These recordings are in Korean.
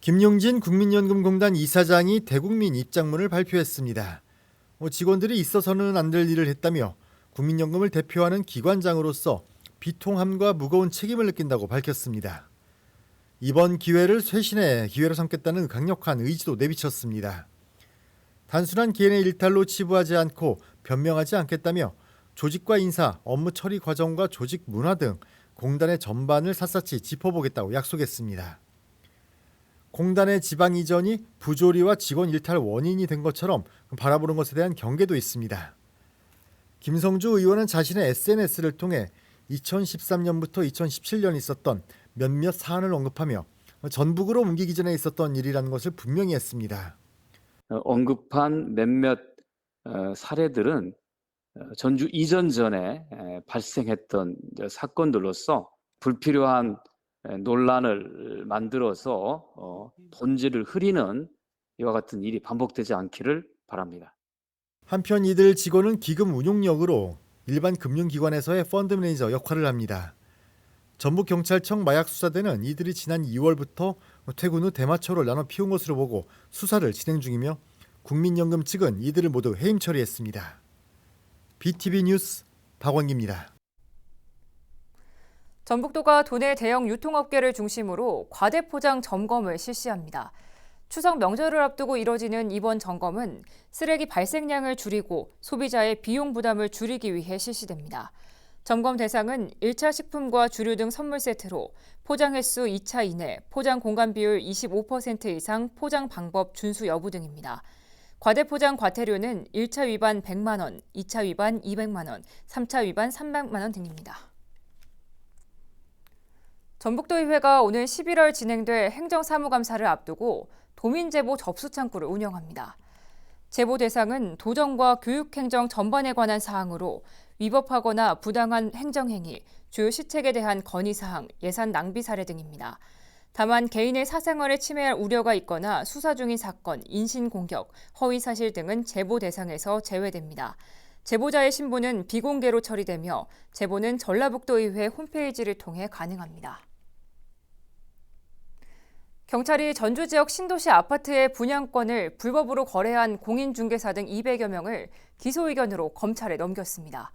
김용진 국민연금공단 이사장이 대국민 입장문을 발표했습니다. 직원들이 있어서는 안 될 일을 했다며 국민연금을 대표하는 기관장으로서 비통함과 무거운 책임을 느낀다고 밝혔습니다. 이번 기회를 쇄신의 기회로 삼겠다는 강력한 의지도 내비쳤습니다. 단순한 개인의 일탈로 치부하지 않고 변명하지 않겠다며 조직과 인사, 업무 처리 과정과 조직 문화 등 공단의 전반을 샅샅이 짚어보겠다고 약속했습니다. 공단의 지방 이전이 부조리와 직원 일탈 원인이 된 것처럼 바라보는 것에 대한 경계도 있습니다. 김성주 의원은 자신의 SNS를 통해 2013년부터 2017년 있었던 몇몇 사안을 언급하며 전북으로 옮기기 전에 있었던 일이라는 것을 분명히 했습니다. 언급한 몇몇 사례들은 전주 이전 전에 발생했던 사건들로서 불필요한 논란을 만들어서 본질을 흐리는 이와 같은 일이 반복되지 않기를 바랍니다. 한편 이들 직원은 기금 운용력으로 일반 금융기관에서의 펀드 매니저 역할을 합니다. 전북경찰청 마약수사대는 이들이 지난 2월부터 퇴근 후 대마초를 나눠 피운 것으로 보고 수사를 진행 중이며 국민연금 측은 이들을 모두 해임 처리했습니다. BTV 뉴스 박원기입니다. 전북도가 도내 대형 유통업계를 중심으로 과대포장 점검을 실시합니다. 추석 명절을 앞두고 이뤄지는 이번 점검은 쓰레기 발생량을 줄이고 소비자의 비용 부담을 줄이기 위해 실시됩니다. 점검 대상은 1차 식품과 주류 등 선물 세트로 포장 횟수 2차 이내, 포장 공간 비율 25% 이상 포장 방법 준수 여부 등입니다. 과대포장 과태료는 1차 위반 100만 원, 2차 위반 200만 원, 3차 위반 300만 원 등입니다. 전북도의회가 오늘 11월 진행될 행정사무감사를 앞두고 도민제보 접수창구를 운영합니다. 제보 대상은 도정과 교육행정 전반에 관한 사항으로 위법하거나 부당한 행정행위, 주요 시책에 대한 건의사항, 예산 낭비 사례 등입니다. 다만 개인의 사생활에 침해할 우려가 있거나 수사 중인 사건, 인신공격, 허위사실 등은 제보 대상에서 제외됩니다. 제보자의 신분은 비공개로 처리되며 제보는 전라북도의회 홈페이지를 통해 가능합니다. 경찰이 전주 지역 신도시 아파트의 분양권을 불법으로 거래한 공인중개사 등 200여 명을 기소 의견으로 검찰에 넘겼습니다.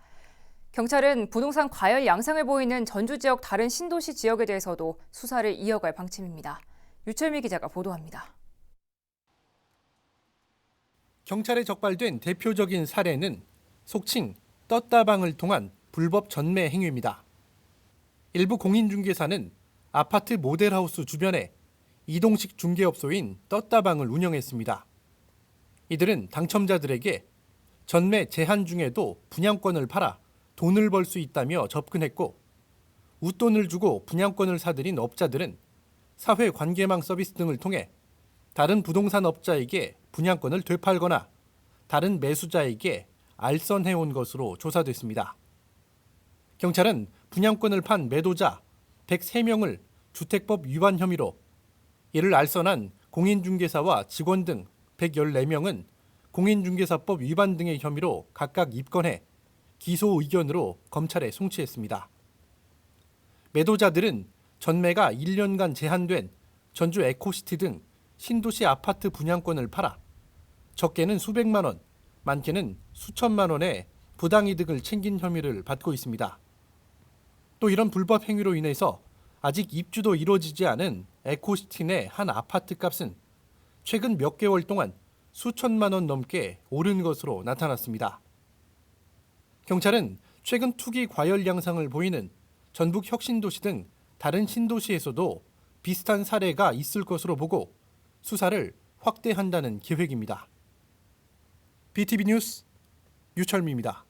경찰은 부동산 과열 양상을 보이는 전주 지역 다른 신도시 지역에 대해서도 수사를 이어갈 방침입니다. 유철미 기자가 보도합니다. 경찰에 적발된 대표적인 사례는 속칭 떴다방을 통한 불법 전매 행위입니다. 일부 공인중개사는 아파트 모델하우스 주변에 이동식 중개업소인 떴다방을 운영했습니다. 이들은 당첨자들에게 전매 제한 중에도 분양권을 팔아 돈을 벌 수 있다며 접근했고 웃돈을 주고 분양권을 사들인 업자들은 사회관계망 서비스 등을 통해 다른 부동산 업자에게 분양권을 되팔거나 다른 매수자에게 알선해온 것으로 조사됐습니다. 경찰은 분양권을 판 매도자 103명을 주택법 위반 혐의로, 이를 알선한 공인중개사와 직원 등 114명은 공인중개사법 위반 등의 혐의로 각각 입건해 기소 의견으로 검찰에 송치했습니다. 매도자들은 전매가 1년간 제한된 전주 에코시티 등 신도시 아파트 분양권을 팔아 적게는 수백만 원, 많게는 수천만 원의 부당이득을 챙긴 혐의를 받고 있습니다. 또 이런 불법 행위로 인해서 아직 입주도 이루어지지 않은 에코시티 내 한 아파트 값은 최근 몇 개월 동안 수천만 원 넘게 오른 것으로 나타났습니다. 경찰은 최근 투기 과열 양상을 보이는 전북 혁신도시 등 다른 신도시에서도 비슷한 사례가 있을 것으로 보고 수사를 확대한다는 계획입니다. BTV 뉴스 유철미입니다.